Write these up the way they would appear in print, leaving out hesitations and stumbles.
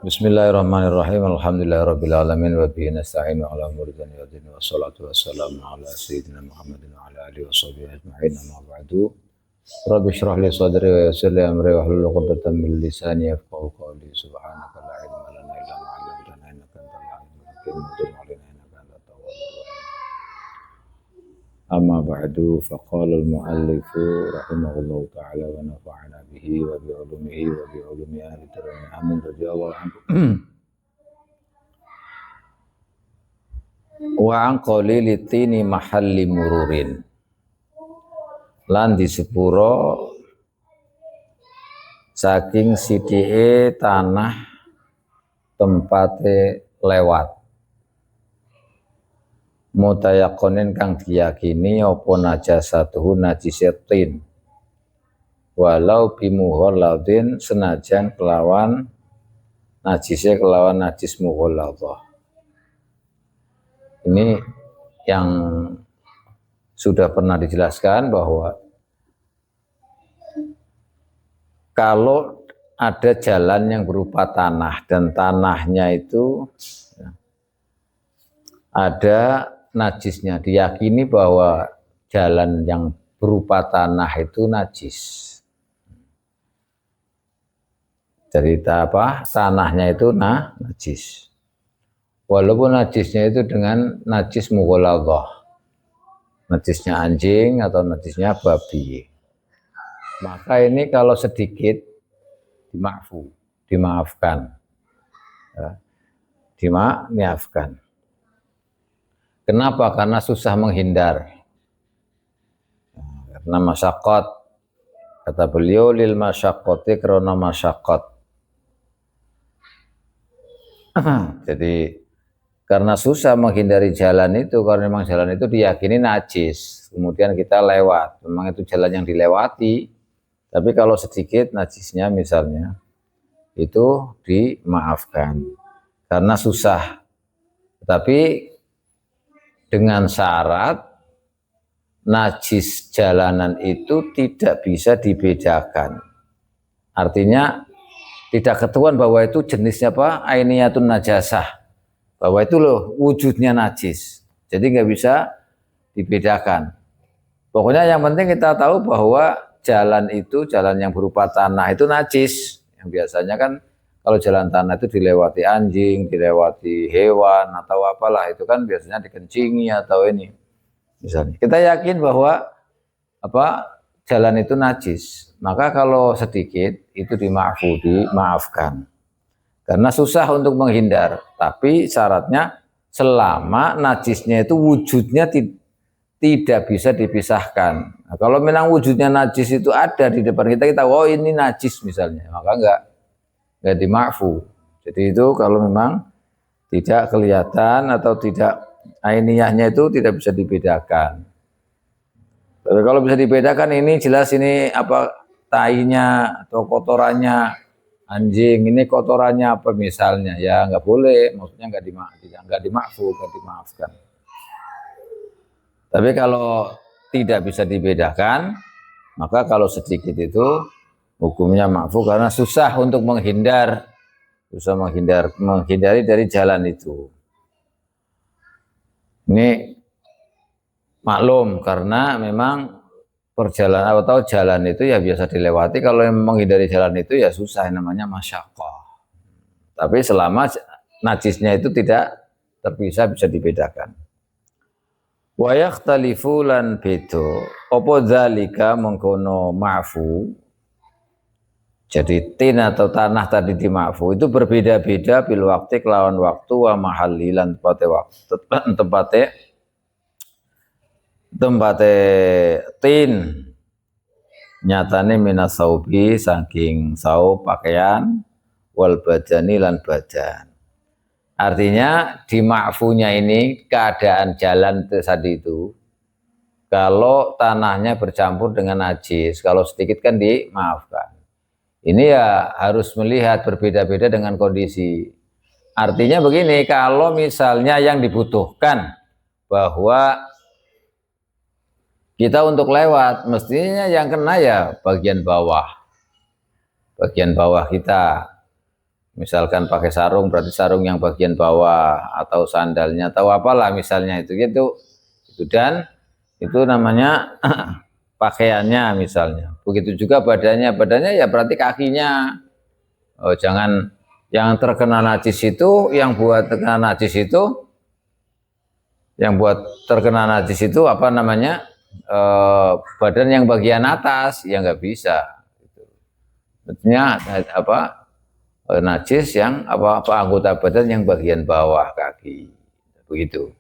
Bismillahirrahmanirrahim. Alhamdulillahirabbil alamin wa bihi nasta'inu ala umuri dunya wa din wassalatu wassalamu ala sayyidina Muhammadin wa ala alihi washabihi ajma'in. Amma ba'du. Rabbi shrah li sadri wa yassir li amri wa hlul 'uqdatam min lisani yafqahu qawli. Subhanaka la ilma lana illa ma 'allamtana innaka antal alimul hakim. Tub 'alaina innaka antat tawwabur rahim. Amma ba'du, faqala al-mu'allifu rahimahullahu ta'ala wa nafa'ana bihi wa bi 'ulumihi wa bi 'ulumi ahli tarbiyyah amin radhiyallahu anhu. Wa an qalili tini mahalli mururin, lan di sepuro saking sithike tanah tempate lewat, mutayakonin kang diyakini apa najasatuhu najisatin walau bimughalladzin, senajan kelawan najise kelawan najis mughalladzah. Ini yang sudah pernah dijelaskan bahwa kalau ada jalan yang berupa tanah dan tanahnya itu ada najisnya, diyakini bahwa jalan yang berupa tanah itu najis. Jadi tanahnya itu najis. Walaupun najisnya itu dengan najis mughalladzah, najisnya anjing atau najisnya babi. Maka ini kalau sedikit dimaafkan. Ya, dimaafkan. Kenapa? Karena susah menghindar. Karena masyaqqat. Kata beliau, lil masyaqqati krana masyaqqat. Jadi karena susah menghindari jalan itu, karena memang jalan itu diyakini najis, kemudian kita lewat, memang itu jalan yang dilewati, tapi kalau sedikit najisnya misalnya, itu dimaafkan karena susah. Tapi dengan syarat najis jalanan itu tidak bisa dibedakan. Artinya tidak ketahuan bahwa itu jenisnya apa? Ainiyatun najasah. Bahwa itu loh wujudnya najis. Jadi nggak bisa dibedakan. Pokoknya yang penting kita tahu bahwa jalan itu, jalan yang berupa tanah itu najis. Yang biasanya kan kalau jalan tanah itu dilewati anjing, dilewati hewan atau apalah, itu kan biasanya dikencingi atau ini. Misalnya kita yakin bahwa jalan itu najis, maka kalau sedikit itu dimaafkan. Karena susah untuk menghindar, tapi syaratnya selama najisnya itu wujudnya tidak bisa dipisahkan. Nah, kalau memang wujudnya najis itu ada di depan kita, oh ini najis misalnya, maka enggak dimaafu. Jadi itu kalau memang tidak kelihatan atau tidak ainiyahnya itu tidak bisa dibedakan. Tapi kalau bisa dibedakan, ini jelas ini tainya atau kotorannya anjing, ini kotorannya apa misalnya, ya nggak boleh, maksudnya nggak dimaafkan. Tapi kalau tidak bisa dibedakan, maka kalau sedikit itu hukumnya maafu karena susah untuk menghindari dari jalan itu. Ini maklum karena memang perjalanan atau jalan itu ya biasa dilewati. Kalau yang menghindari jalan itu ya susah, namanya masyaqqah. Tapi selama najisnya itu tidak terpisah, bisa dibedakan. Wa yakhtalifu lan beda apa zalika mengkono ma'fu. Jadi tin atau tanah tadi dima'fu itu berbeda-beda bil waqti kelawan waktu wa mahalli lan tempate tin nyatane minasaubi saking saub pakaian wal badani lan badan. Artinya di ma'funya ini keadaan jalan tadi itu, kalau tanahnya bercampur dengan najis, kalau sedikit kan dimaafkan. Ini ya harus melihat berbeda-beda dengan kondisi. Artinya begini, kalau misalnya yang dibutuhkan bahwa kita untuk lewat, mestinya yang kena ya bagian bawah kita. Misalkan pakai sarung berarti sarung yang bagian bawah atau sandalnya atau apalah misalnya itu gitu. Dan itu namanya pakaiannya misalnya. Begitu juga badannya ya berarti kakinya. Oh, jangan yang terkena najis itu, yang buat terkena najis itu apa namanya? Badan yang bagian atas ya nggak bisa. Artinya apa? Najis yang apa anggota badan yang bagian bawah kaki. Begitu.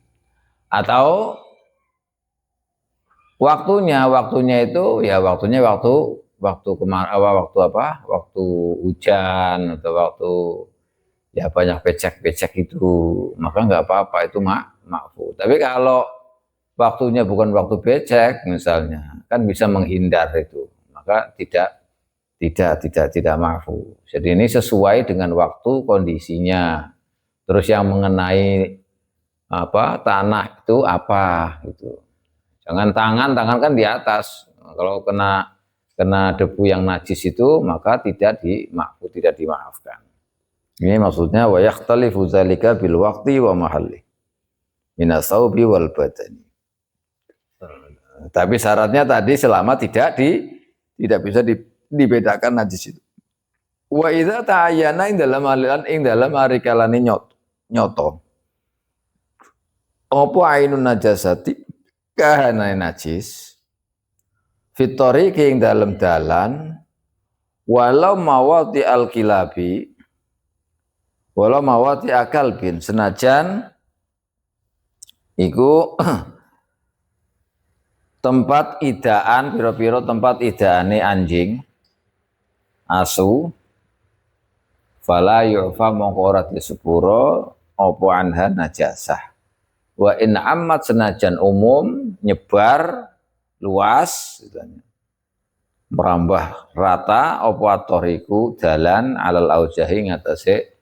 Atau waktunya itu ya waktu hujan atau waktu ya banyak becek itu maka nggak apa-apa itu makfu. Tapi kalau waktunya bukan waktu becek misalnya kan bisa menghindar itu maka tidak makfu. Jadi ini sesuai dengan waktu kondisinya. Terus yang mengenai apa tanah itu apa gitu. Jangan tangan kan di atas. Kalau kena debu yang najis itu maka tidak dimaafkan. Ini maksudnya wa yakhtalifu dzalika bil waqti wa mahalli minas saubi wal badani. Tapi syaratnya tadi selama tidak bisa dibedakan najis itu. Wa idza ta'ayyana ing dalam arikalane nyoto. Apa ainun najasati kahana najis fitori ing dalam dalan walau mawati al-kilabi walau mawati akal bin senajan iku tempat idaan piro-piro tempat idaane anjing asu fala yu'fa mongko ora disepuro apa anha najasah wa in amat senajan umum nyebar luas merambah rata apa atoriku dalan alal aujahi ngatasé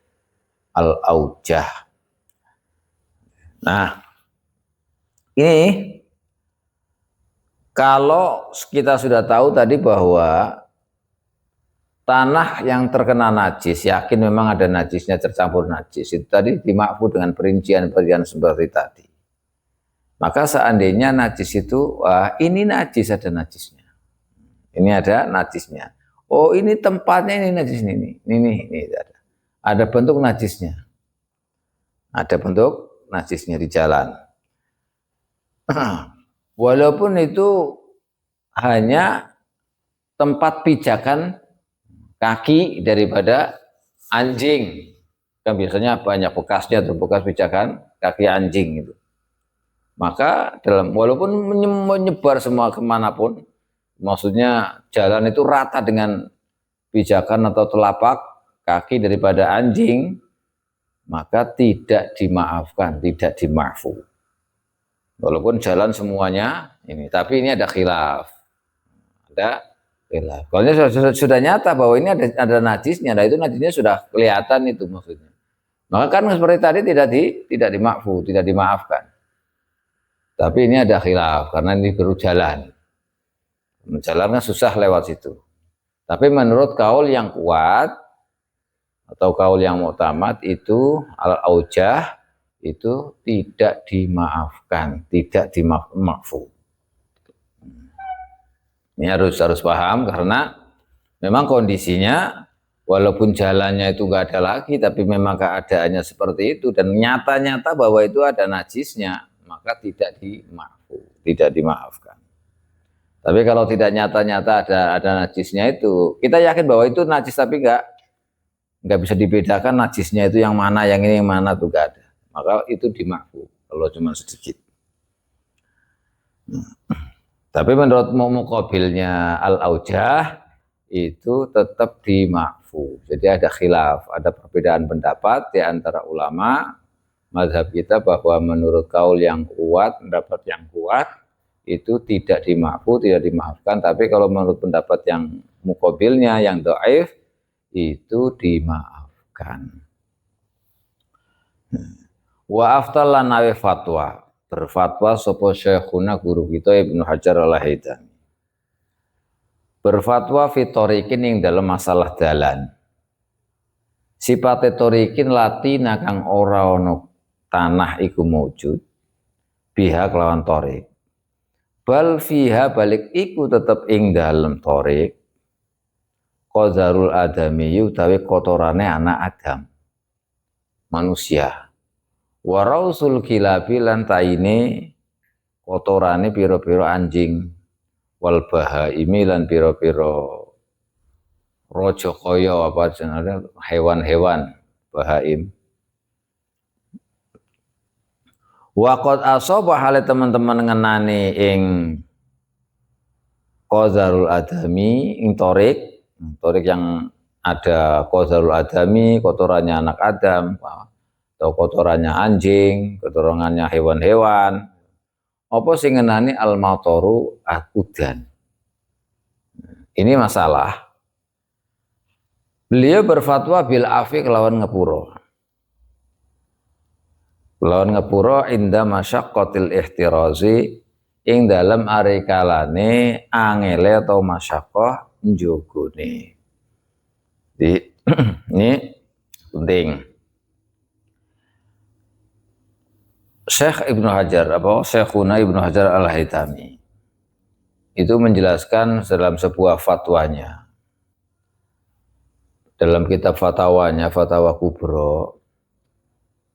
al aujah. Nah ini kalau kita sudah tahu tadi bahwa tanah yang terkena najis, yakin memang ada najisnya tercampur najis, itu tadi dimakfu dengan perincian-perincian seperti tadi. Maka seandainya najis itu, wah ini najis, ada najisnya. Ini ada najisnya. Oh ini tempatnya ini najis ini ada. Ada bentuk najisnya. Ada bentuk najisnya di jalan. Walaupun itu hanya tempat pijakan kaki daripada anjing, kan biasanya banyak bekasnya tuh, bekas pijakan kaki anjing itu. Maka walaupun menyebar semua kemanapun, maksudnya jalan itu rata dengan pijakan atau telapak kaki daripada anjing, maka tidak dimaafkan, tidak dimakfu. Walaupun jalan semuanya ini, tapi ini ada khilaf. Kalau sudah nyata bahwa ini ada najisnya, nah itu najisnya sudah kelihatan itu maksudnya. Maka kan seperti tadi tidak dimakfu, tidak dimaafkan. Tapi ini ada khilaf karena ini baru jalan. Jalannya susah lewat situ. Tapi menurut kaul yang kuat atau kaul yang mu'tamad itu al-aujah itu tidak dimaafkan, tidak dimakfu. Ini harus paham karena memang kondisinya walaupun jalannya itu nggak ada lagi tapi memang keadaannya seperti itu dan nyata-nyata bahwa itu ada najisnya maka tidak dimaafkan. Tapi kalau tidak nyata-nyata ada najisnya itu kita yakin bahwa itu najis tapi nggak bisa dibedakan najisnya itu yang mana yang ini yang mana tuh nggak ada maka itu dimakfu kalau cuma sedikit. Tapi menurut muqabilnya al-aujah itu tetap dimakfu. Jadi ada khilaf, ada perbedaan pendapat di antara ulama mazhab kita bahwa menurut kaul yang kuat, pendapat yang kuat itu tidak dimakfu, tidak dimaafkan. Tapi kalau menurut pendapat yang muqabilnya yang dhaif itu dimaafkan. Wa aftal lan fatwa berfatwa sapa syekhuna guru kita Ibnu Hajar al-Haytami. Berfatwa fitorikin yang dalam masalah dalan. Sipate torikin latina kang ora ono tanah iku maujud biha kelawan torik. Bal fiha balik iku tetep ing dalem torik qadzarul adami utawi kotorane anak Adam manusia. Warausul kilabi lan taine kotorane pira-pira anjing wal bahaimi lan pira-pira raja kaya apa jenenge hewan-hewan bahaim. Waqad asaba hale teman-teman ngenani ing qadzarul adami ing torik yang ada qadzarul adami kotorannya anak Adam atau kotorannya anjing, kotorannya hewan-hewan. Apa sing ngenani al-matoru akudan. Ini masalah. Beliau berfatwa bil afi kelawan ngepuro. Kelawan ngepuro inda masyaqqatil ihtirazi ing dalam arikalane angele atau masyaqqah njogone. Ini penting. Syekh Ibnu Hajar Syekhuna Ibnu Hajar Al-Haytami itu menjelaskan dalam sebuah fatwanya, dalam kitab fatwanya Fatwa Kubro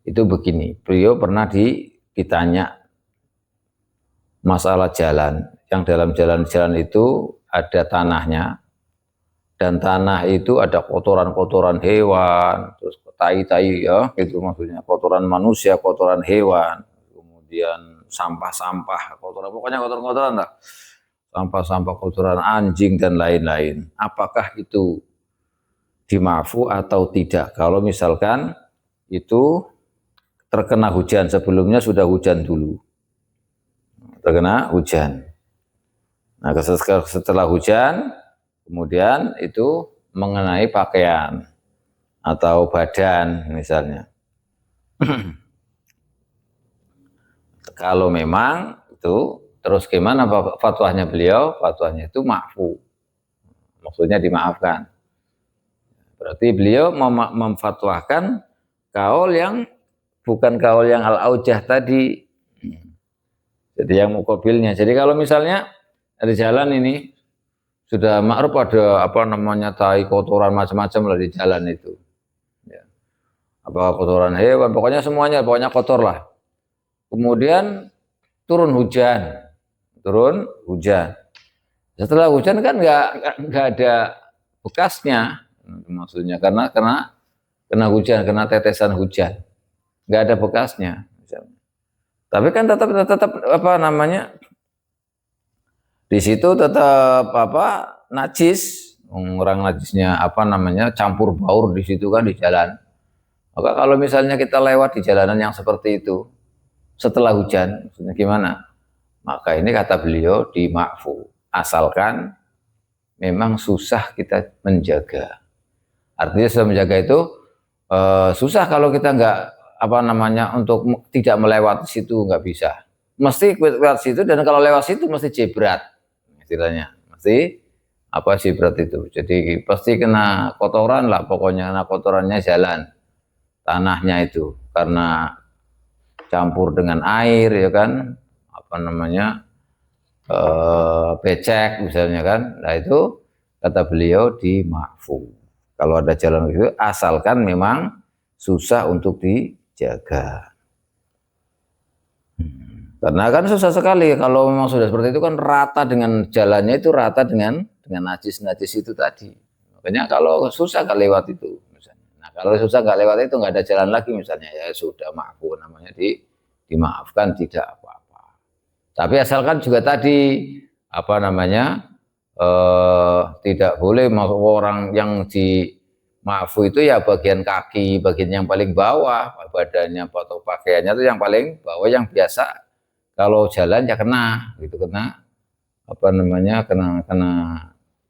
itu begini, beliau pernah ditanya masalah jalan, yang dalam jalan-jalan itu ada tanahnya, dan tanah itu ada kotoran-kotoran hewan, terus tai-tai ya, itu maksudnya kotoran manusia, kotoran hewan, kemudian sampah-sampah, kotoran, pokoknya kotoran-kotoran lah, sampah-sampah kotoran anjing dan lain-lain. Apakah itu dimaafu atau tidak? Kalau misalkan itu terkena hujan, sebelumnya sudah hujan dulu, terkena hujan. Nah, setelah hujan, kemudian itu mengenai pakaian atau badan misalnya. Kalau memang itu, terus gimana fatwanya beliau? Fatwanya itu ma'fu, maksudnya dimaafkan. Berarti beliau memfatwakan kaul yang bukan kaul yang al-aujah tadi. Jadi yang muqabilnya. Jadi kalau misalnya ada jalan ini sudah ma'ruf ada apa namanya tai kotoran macam-macam lah di jalan itu. Ya. Apa kotoran hewan, pokoknya semuanya, pokoknya kotor lah. Kemudian turun hujan. Setelah hujan kan nggak ada bekasnya, maksudnya karena kena hujan, kena tetesan hujan, nggak ada bekasnya. Tapi kan tetap apa namanya di situ tetap apa najis, orang najisnya apa namanya campur baur di situ kan di jalan. Maka kalau misalnya kita lewat di jalanan yang seperti itu setelah hujan, maksudnya gimana? Maka ini kata beliau dima'fu, asalkan memang susah kita menjaga. Artinya susah menjaga itu susah kalau kita nggak apa namanya untuk tidak melewati situ, nggak bisa. Mesti lewat situ, dan kalau lewat situ mesti jebrat, istilahnya. Mesti apa jebrat itu. Jadi pasti kena kotoran lah, pokoknya kena kotorannya jalan, tanahnya itu karena campur dengan air ya kan, apa namanya becek misalnya kan. Nah itu kata beliau dima'fu. Kalau ada jalan itu asalkan memang susah untuk dijaga. Karena kan susah sekali kalau memang sudah seperti itu kan, rata dengan jalannya itu rata dengan najis-najis itu tadi. Makanya kalau susah nggak lewat itu misalnya. Nah kalau susah nggak lewat itu, nggak ada jalan lagi misalnya, ya sudah ma'fu namanya, dimaafkan, tidak apa-apa. Tapi asalkan juga tadi apa namanya tidak boleh orang yang di maafu itu ya bagian kaki, bagian yang paling bawah, badannya atau pakaiannya itu yang paling bawah, yang biasa kalau jalan ya kena gitu, kena apa namanya kena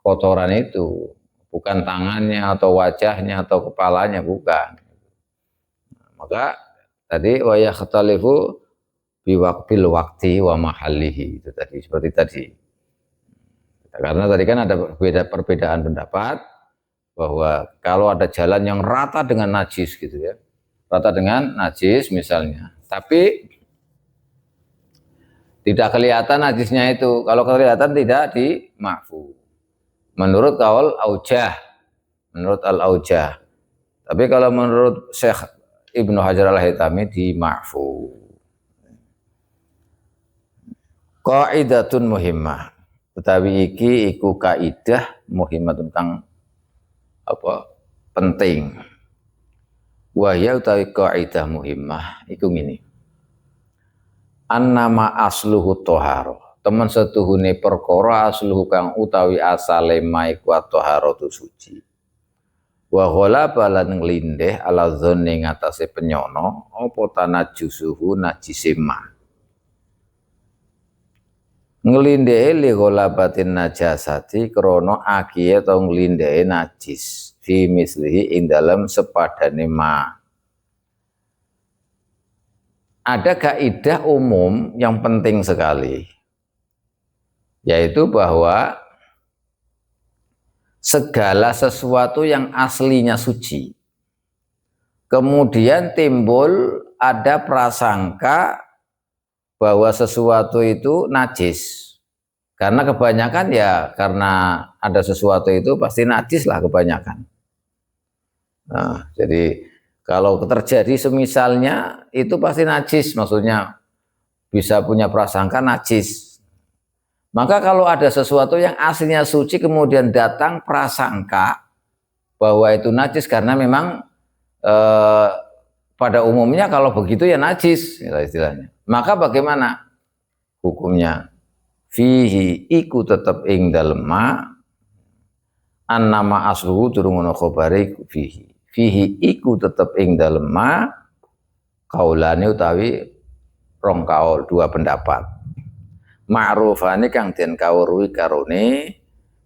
kotoran itu, bukan tangannya atau wajahnya atau kepalanya, bukan. Maka tadi wa yakhtalifu biwaqtil waqti wa mahallihi, itu tadi seperti tadi. Karena tadi kan ada perbedaan pendapat bahwa kalau ada jalan yang rata dengan najis gitu ya, rata dengan najis misalnya, tapi tidak kelihatan najisnya itu. Kalau kelihatan tidak di ma'fu. Menurut kaul aujah, menurut al-aujah. Tapi kalau menurut Syekh Ibnu Hajar al-Haytami di ma'fu. Qaidatun muhimmah. Utawi iki iku kaidah muhimmah tentang apa? Penting. Wahya utawi kaidah muhimmah iku ngene. Annama asluhu toharo, teman setuhune perkara asluhu kang utawi asale ma iku toharatu suci. Wa ghalaba lan nglindih ala dzanni ngatasé penyono apa tanajusuhu najise ma. Nglindih li ghalabatin najasati krana akiye ta nglindih najis fi mislihi ing dalem sepadane ma. Ada kaidah umum yang penting sekali, yaitu bahwa segala sesuatu yang aslinya suci, kemudian timbul ada prasangka bahwa sesuatu itu najis, karena kebanyakan ya karena ada sesuatu itu pasti najis lah kebanyakan. Nah, jadi kalau terjadi semisalnya itu pasti najis, maksudnya bisa punya prasangka najis. Maka kalau ada sesuatu yang aslinya suci kemudian datang prasangka bahwa itu najis karena memang pada umumnya kalau begitu ya najis istilahnya. Maka bagaimana hukumnya? Fihi iku tetep ing dalem ma annama asluhu durung ana khabare fihi. Fihi iku tetep ing dalem ma kaulane utawi rong kaul, dua pendapat. Ma'rufane kang den kawruhi karone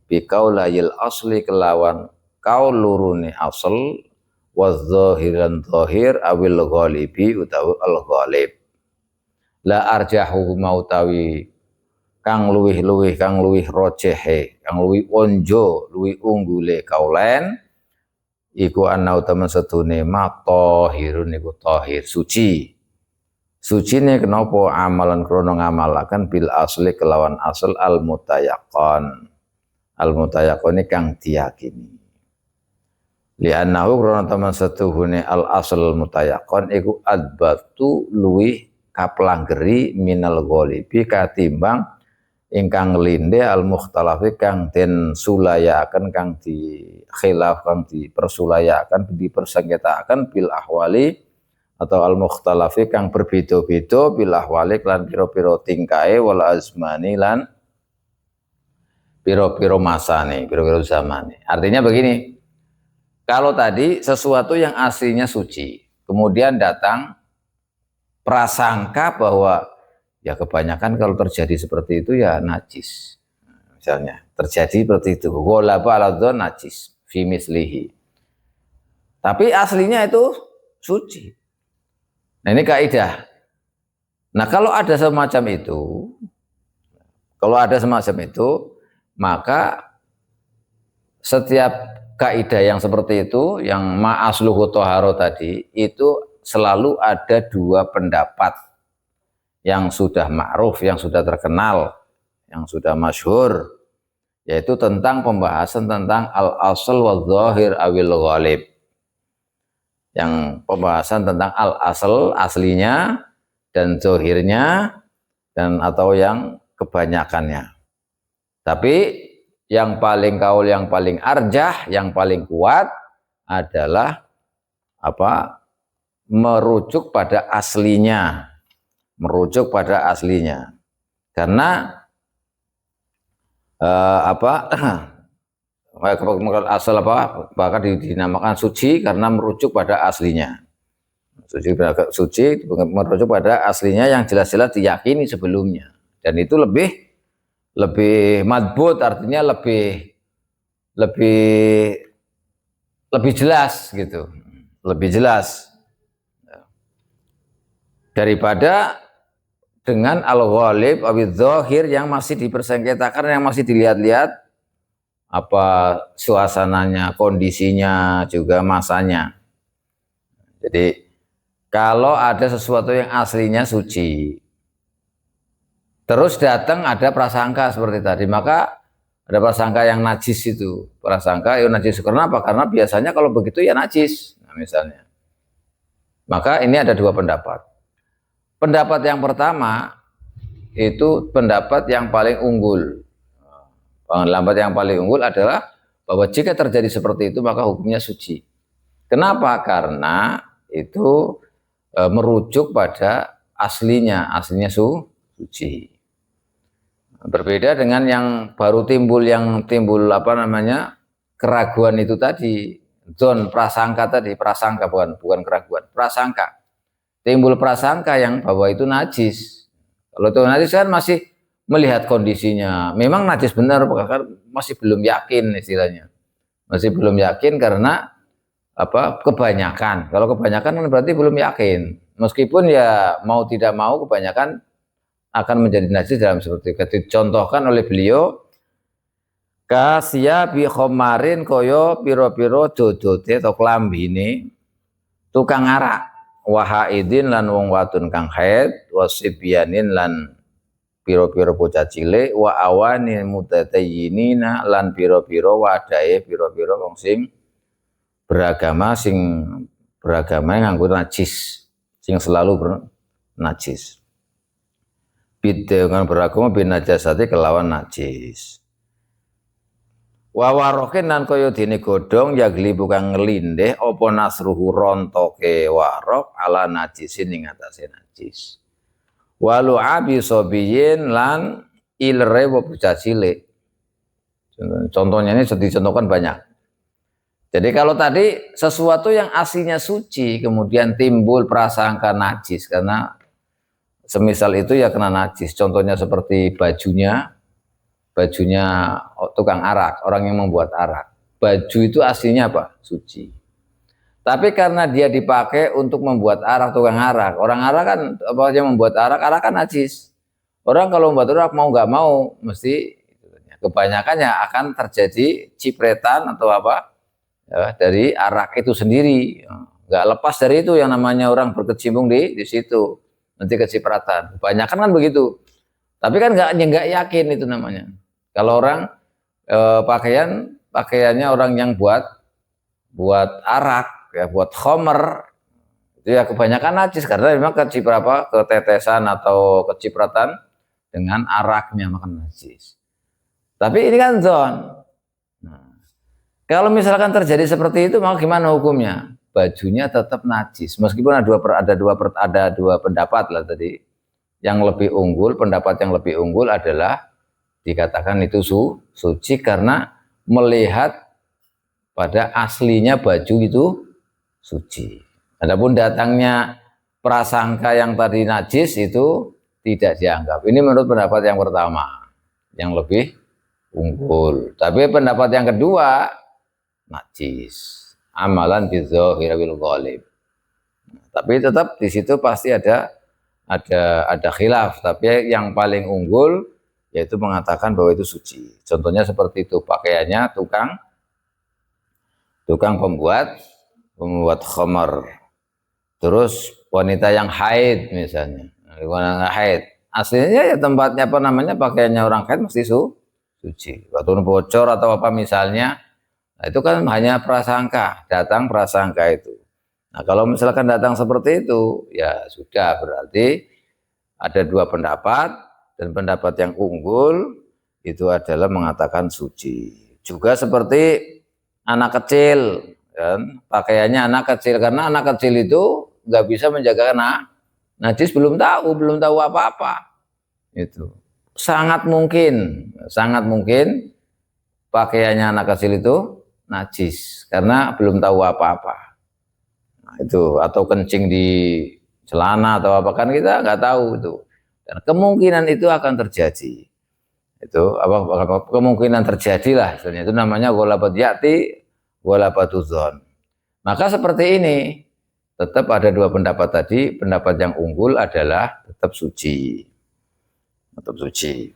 bi kaulayil asli kelawan kaul lurune asal wa zahiran zahir awil ghalibi utawi al ghalib. La arjahu mautawi kang luwih rojehe, kang luwih onjo, luwih unggule kaulen iku ana utaman setune ma tahirun iku tahir suci. Sucine kenapa amalan krono ngamalaken bil asli kelawan asal al mutayaqqan. Al mutayaqqan kang diyakini. Li'annahu krono taman setuhune al asal mutayaqqan iku adbatu luwih kaplanggeri minal ghalibi katimbang ingkang linde al mukhtalafi kang den sulayaken kang di khilaf kang dipersulayaken dipersengketaken bil ahwali atau al mukhtalafi kang berbeda-beda bil ahwali lan pira-pira tingkae wal azmani lan pira-pira masane pira-pira zamane. Artinya begini, kalau tadi sesuatu yang aslinya suci kemudian datang prasangka bahwa ya kebanyakan kalau terjadi seperti itu ya najis. Misalnya terjadi seperti itu, ghalaba ala-dzan najis fi mislihi. Tapi aslinya itu suci. Nah ini kaidah. Nah kalau ada semacam itu, maka setiap kaidah yang seperti itu, yang ma'asluhu toharo tadi, itu selalu ada dua pendapat yang sudah ma'ruf, yang sudah terkenal, yang sudah masyhur, yaitu tentang pembahasan tentang al-asl wal zahir awil ghalib. Yang pembahasan tentang al-asl aslinya dan zahirnya dan atau yang kebanyakannya. Tapi yang paling kaul, yang paling arjah, yang paling kuat adalah apa? Merujuk pada aslinya. Merujuk pada aslinya, karena asal bahkan dinamakan suci karena merujuk pada aslinya. Suci merujuk pada aslinya yang jelas-jelas diyakini sebelumnya, dan itu lebih madbut, artinya lebih jelas gitu, lebih jelas daripada dengan al-ghalib awil zahir yang masih dipersengketakan, yang masih dilihat-lihat apa suasananya, kondisinya, juga masanya. Jadi kalau ada sesuatu yang aslinya suci, terus datang ada prasangka seperti tadi, maka ada prasangka yang najis itu. Prasangka yang najis karena apa? Karena biasanya kalau begitu ya najis. Nah, misalnya. Maka ini ada dua pendapat. Pendapat yang pertama itu pendapat yang paling unggul. Pendapat yang paling unggul adalah bahwa jika terjadi seperti itu maka hukumnya suci. Kenapa? Karena itu merujuk pada aslinya suci. Berbeda dengan yang baru timbul apa namanya keraguan itu tadi, zon prasangka tadi, prasangka bukan keraguan, prasangka. Timbul prasangka yang bahwa itu najis. Kalau itu najis kan masih melihat kondisinya, memang najis benar, masih belum yakin istilahnya, masih belum yakin karena apa kebanyakan. Kalau kebanyakan kan berarti belum yakin. Meskipun ya mau tidak mau kebanyakan akan menjadi najis dalam seperti itu. Dicontohkan oleh beliau kasya bi khomarin koyo piro-piro dodote atau klambine tukang arak wahaidin lan wong wadon kang haid wasibyanin lan piro-piro bocah cilik wa awani mutatayyinina lan piro-piro wadahe piro-piro wong sing beragama nganggo najis, sing selalu bernajis. Dengan beragama bin najasati kelawan najis. Wa warokin nan kaya dene godhong yagli bukan ngelindeh apa nasruhu rontoke warok ala najisin ing atase najis. Walu abi sobiyin lan ilre bocah cilik. Contohnya ini dicontohkan banyak. Jadi kalau tadi sesuatu yang aslinya suci kemudian timbul prasangka najis karena semisal itu ya kena najis. Contohnya seperti bajunya tukang arak, orang yang membuat arak. Baju itu aslinya apa? Suci. Tapi karena dia dipakai untuk membuat arak, tukang arak. Orang arak kan apa aja membuat arak kan najis. Orang kalau membuat arak mau nggak mau mesti kebanyakannya akan terjadi cipretan atau apa? Ya, dari arak itu sendiri, nggak lepas dari itu yang namanya orang berkecimpung di situ nanti kecipratan. Kebanyakan kan begitu, tapi kan nggak yakin itu namanya. Kalau orang pakaiannya orang yang buat arak, ya buat khomer, itu ya kebanyakan najis karena memang ketetesan atau kecipratan dengan araknya maka najis. Tapi ini kan zon. Kalau misalkan terjadi seperti itu, maka gimana hukumnya? Bajunya tetap najis. Meskipun ada dua pendapat lah tadi. Yang lebih unggul, pendapat yang lebih unggul adalah dikatakan itu suci karena melihat pada aslinya baju itu suci. Adapun datangnya prasangka yang tadi najis itu tidak dianggap. Ini menurut pendapat yang pertama, yang lebih unggul. Tapi pendapat yang kedua najis, amalan bidzahir bil ghalib. Tapi tetap di situ pasti ada khilaf, tapi yang paling unggul yaitu mengatakan bahwa itu suci. Contohnya seperti itu, pakaiannya tukang pembuat khamar. Terus wanita yang haid misalnya, wanita haid, aslinya ya tempatnya apa namanya pakaiannya orang haid mesti suci. Waktu bocor atau apa misalnya, nah, itu kan hanya prasangka, datang prasangka itu. Nah kalau misalkan datang seperti itu, ya sudah berarti ada dua pendapat dan pendapat yang unggul itu adalah mengatakan suci. Juga seperti anak kecil, kan? Pakaiannya anak kecil karena anak kecil itu nggak bisa menjaga najis, belum tahu apa-apa. Itu sangat mungkin pakaiannya anak kecil itu najis karena belum tahu apa-apa. Nah, itu atau kencing di celana atau apa kan kita nggak tahu itu. Dan kemungkinan itu akan terjadi. Itu apa kemungkinan terjadilah. Itu namanya ghalabat ya'ti ghalabatuzon. Maka seperti ini tetap ada dua pendapat tadi. Pendapat yang unggul adalah tetap suci. Tetap suci.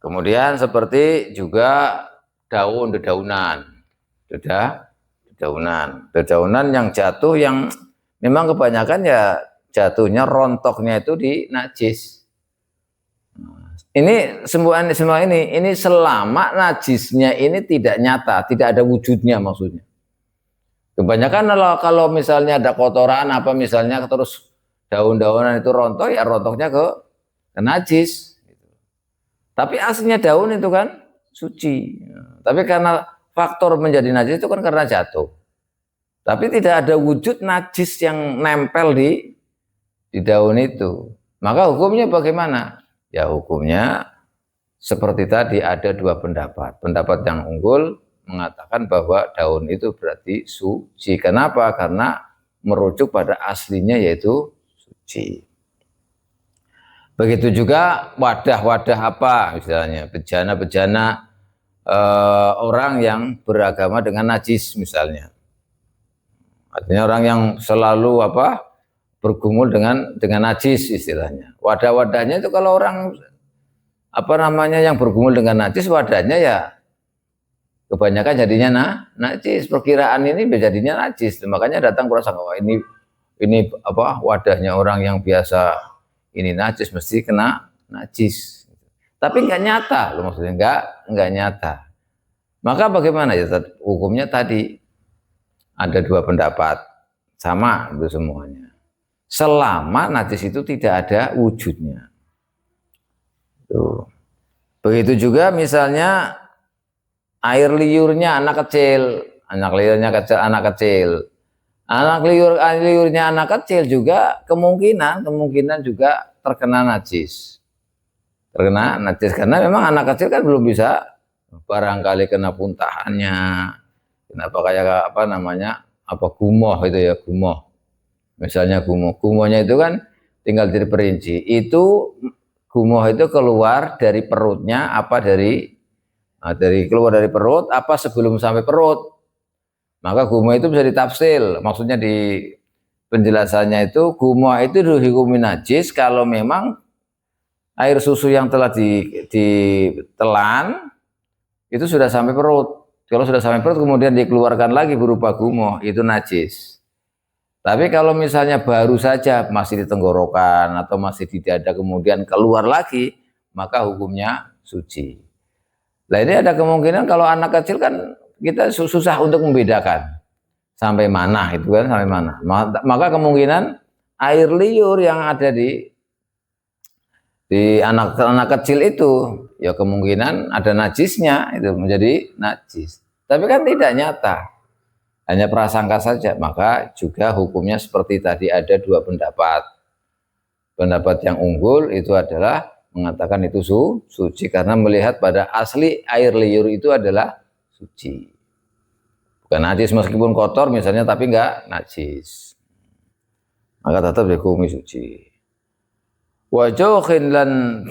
Kemudian seperti juga dedaunan, dedaunan yang jatuh yang memang kebanyakan ya jatuhnya rontoknya itu di najis. Ini semua ini selama najisnya ini tidak nyata, tidak ada wujudnya maksudnya. Kebanyakan kalau misalnya ada kotoran apa misalnya terus daun-daunan itu rontok ya rontoknya ke najis. Tapi aslinya daun itu kan suci. Tapi karena faktor menjadi najis itu kan karena jatuh. Tapi tidak ada wujud najis yang nempel di daun itu. Maka hukumnya bagaimana? Ya hukumnya seperti tadi ada dua pendapat. Pendapat yang unggul mengatakan bahwa daun itu berarti suci. Kenapa? Karena merujuk pada aslinya yaitu suci. Begitu juga wadah-wadah apa misalnya bejana-bejana orang yang beragama dengan najis misalnya. Artinya orang yang selalu bergumul dengan najis istilahnya. Wadah-wadahnya itu kalau orang yang bergumul dengan najis wadahnya ya kebanyakan jadinya najis. Perkiraan ini jadinya najis. Makanya datang prasangka ini wadahnya orang yang biasa ini najis mesti kena najis. Tapi nggak nyata loh maksudnya nggak nyata. Maka bagaimana ya hukumnya tadi ada dua pendapat sama itu semuanya. Selama najis itu tidak ada wujudnya. Tuh. Begitu juga misalnya air liurnya anak kecil. Anak liurnya anak kecil juga kemungkinan juga terkena najis. Terkena najis karena memang anak kecil kan belum bisa barangkali kena puntahannya. Kenapa kayak gumoh itu ya, gumoh. Misalnya gumohnya itu kan tinggal diperinci. Itu gumoh itu keluar dari perutnya keluar dari perut apa sebelum sampai perut. Maka gumoh itu bisa ditafsir. Maksudnya di penjelasannya itu gumoh itu dihukumi najis kalau memang air susu yang telah ditelan itu sudah sampai perut. Kalau sudah sampai perut kemudian dikeluarkan lagi berupa gumoh, itu najis. Tapi kalau misalnya baru saja masih di tenggorokan atau masih di dada kemudian keluar lagi, maka hukumnya suci. Nah ini ada kemungkinan kalau anak kecil kan kita susah untuk membedakan sampai mana itu kan sampai mana. Maka kemungkinan air liur yang ada di anak kecil itu ya kemungkinan ada najisnya itu menjadi najis. Tapi kan tidak nyata. Hanya prasangka saja, maka juga hukumnya seperti tadi ada dua pendapat. Pendapat yang unggul itu adalah mengatakan itu suci karena melihat pada asli air liur itu adalah suci. Bukan najis meskipun kotor misalnya tapi enggak najis. Maka tetap dihukumi suci. Wa jokhin lan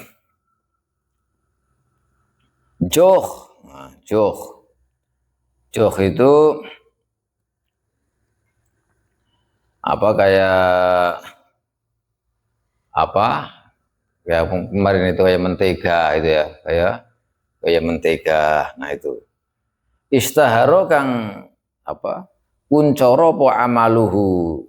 joh itu kayak kemarin itu kayak mentega itu ya kayak mentega. Nah itu istaharo kang kuncoro po amaluhu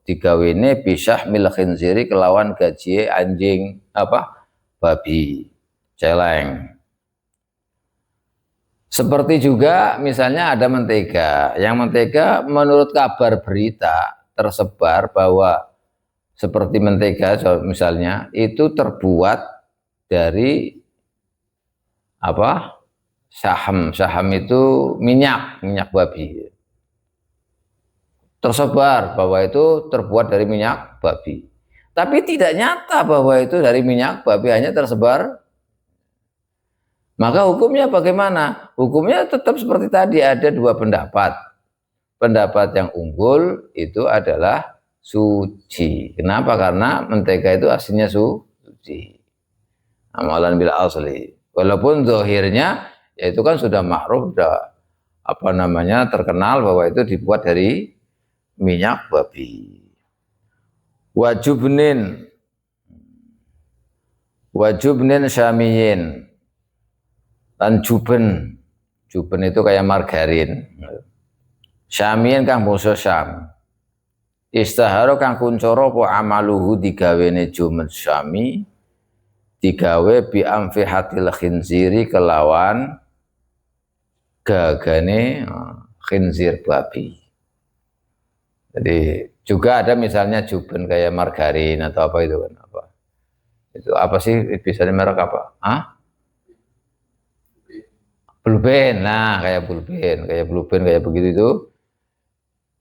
digawene bisah mil khinziri kelawan gaji anjing babi celeng. Seperti juga misalnya ada mentega, yang mentega menurut kabar berita tersebar bahwa seperti mentega misalnya itu terbuat dari saham itu minyak babi. Tersebar bahwa itu terbuat dari minyak babi. Tapi tidak nyata bahwa itu dari minyak babi, hanya tersebar. Maka hukumnya bagaimana? Hukumnya tetap seperti tadi, ada dua pendapat. Pendapat yang unggul itu adalah suci. Kenapa? Karena mentega itu aslinya suci. Amalan bil asli. Walaupun zahirnya ya itu kan sudah ma'ruf, sudah terkenal bahwa itu dibuat dari minyak babi. Wajubnin syamiyin. Lan juben, juben itu kayak margarin. Syamian kang basa Syam. Istaharo kang kuncoro po amaluhu digawene jumen Syami, digawe bi amfihatil khinziri kelawan gagane khinzir babi. Jadi juga ada misalnya juben kayak margarin atau apa itu kan apa? Itu apa sih biasanya merek apa? Hah? Blue Band. Nah, kayak Blue Band kayak begitu itu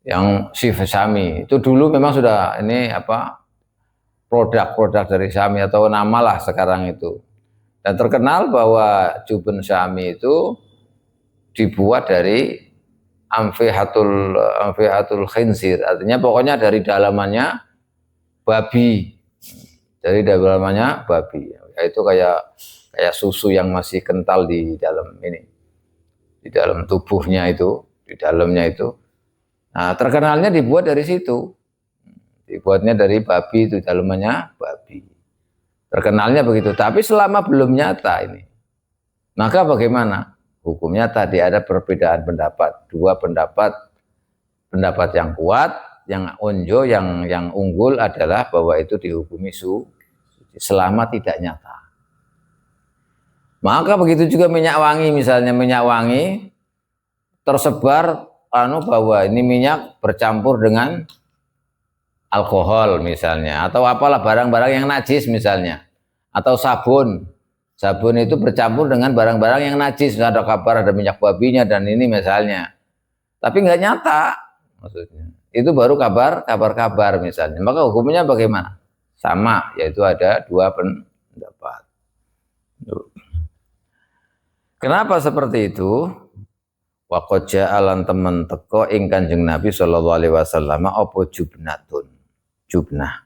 yang si Sami. Itu dulu memang sudah ini apa? Produk-produk dari Sami atau nama lah sekarang itu. Dan terkenal bahwa juben Sami itu dibuat dari amfihatul khinzir, artinya pokoknya dari dalamannya babi, dari dalamannya babi, itu kayak susu yang masih kental di dalam ini, di dalam tubuhnya itu, di dalamnya itu. Nah, terkenalnya dibuat dari situ, dibuatnya dari babi, itu dalamannya babi, terkenalnya begitu. Tapi selama belum nyata ini, maka bagaimana hukumnya? Tadi ada perbedaan pendapat, dua pendapat yang kuat, yang onjo, yang unggul adalah bahwa itu dihukumi selama tidak nyata. Maka begitu juga minyak wangi, misalnya minyak wangi tersebar bahwa ini minyak bercampur dengan alkohol misalnya, atau apalah barang-barang yang najis misalnya, atau sabun itu bercampur dengan barang-barang yang najis, ada kabar ada minyak babinya dan ini misalnya, tapi nggak nyata maksudnya, itu baru kabar misalnya, maka hukumnya bagaimana? Sama, yaitu ada dua pendapat. Kenapa seperti itu? Wa qad ja'alan temen teko ing Kanjeng Nabi sallallahu alaihi wasallam apa jubnatun, jubnah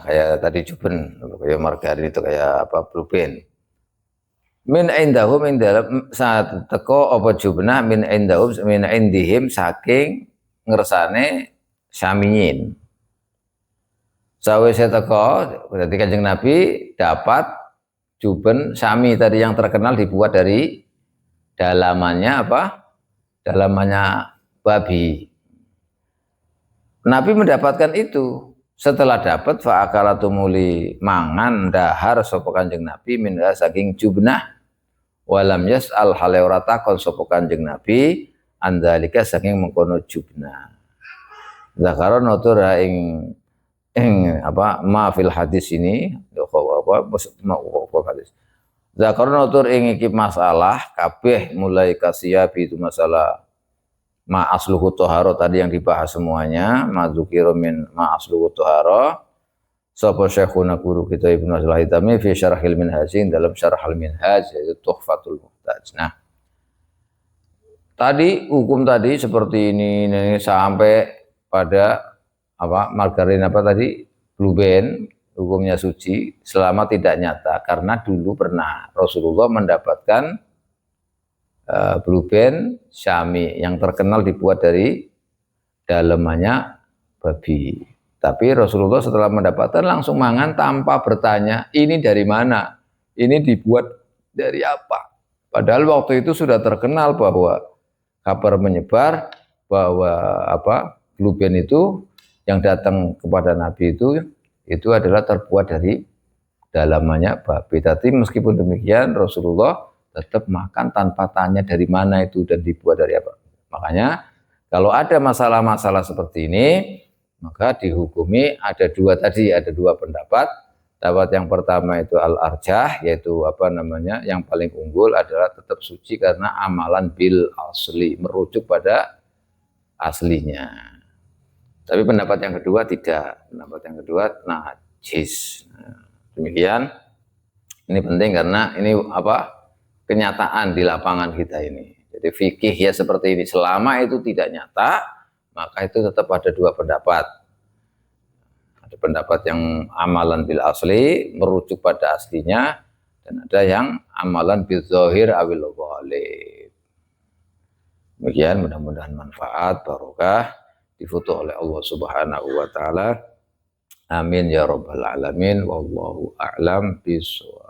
kayak tadi juben, kayak margarin itu kayak apa, Blue Band. Min indahum ing dalem saat teko apa jubnah min indahum min indihim saking ngersane Syamiyin. Sawise teko berarti Kanjeng Nabi dapat juben Syami tadi yang terkenal dibuat dari dalamannya apa? Dalamannya babi. Nabi mendapatkan itu. Setelah dapat fa'akalatu muli mangan dahar sapa Kanjeng Nabi minha saking jubnah walam yas'al hale ora takon sapa Kanjeng Nabi andalika saking mengkono jubnah. Zakara nutur ing apa ma fil hadis ini apa hadis. Zakara nutur ing iki masalah kabeh mulai kasiyabi itu masalah ma asluhu toharo tadi yang dibahas semuanya, ma dzukira min ma asluhu toharo. Sapa syekhuna guru kita Ibnu Al-Haytami fi syarhil minhaj, dalam syarhal minhaj yaitu Tuhfatul Muhtaj. Nah, tadi hukum tadi seperti ini sampai pada apa margarin apa tadi Blue Band, hukumnya suci selama tidak nyata, karena dulu pernah Rasulullah mendapatkan Blue Band Syami yang terkenal dibuat dari dalamannya babi. Tapi Rasulullah setelah mendapatkan langsung mangan tanpa bertanya ini dari mana, ini dibuat dari apa. Padahal waktu itu sudah terkenal bahwa kabar menyebar bahwa apa Blue Band itu yang datang kepada Nabi itu adalah terbuat dari dalamannya babi. Tapi meskipun demikian Rasulullah tetap makan tanpa tanya dari mana itu dan dibuat dari apa. Makanya kalau ada masalah-masalah seperti ini, maka dihukumi ada dua pendapat. Pendapat yang pertama itu al-arjah, yaitu apa namanya, yang paling unggul adalah tetap suci karena amalan bil asli, merujuk pada aslinya. Tapi pendapat yang kedua tidak, pendapat yang kedua najis. Demikian, ini penting karena ini apa? Kenyataan di lapangan kita ini. Jadi fikih ya seperti ini, selama itu tidak nyata, maka itu tetap ada dua pendapat. Ada pendapat yang amalan bil asli, merujuk pada aslinya, dan ada yang amalan bil zahir awil ghalib. Demikian, mudah-mudahan manfaat, barokah, difutuh oleh Allah Subhanahu wa taala. Amin ya rabbal alamin. Wallahu a'lam bishawab.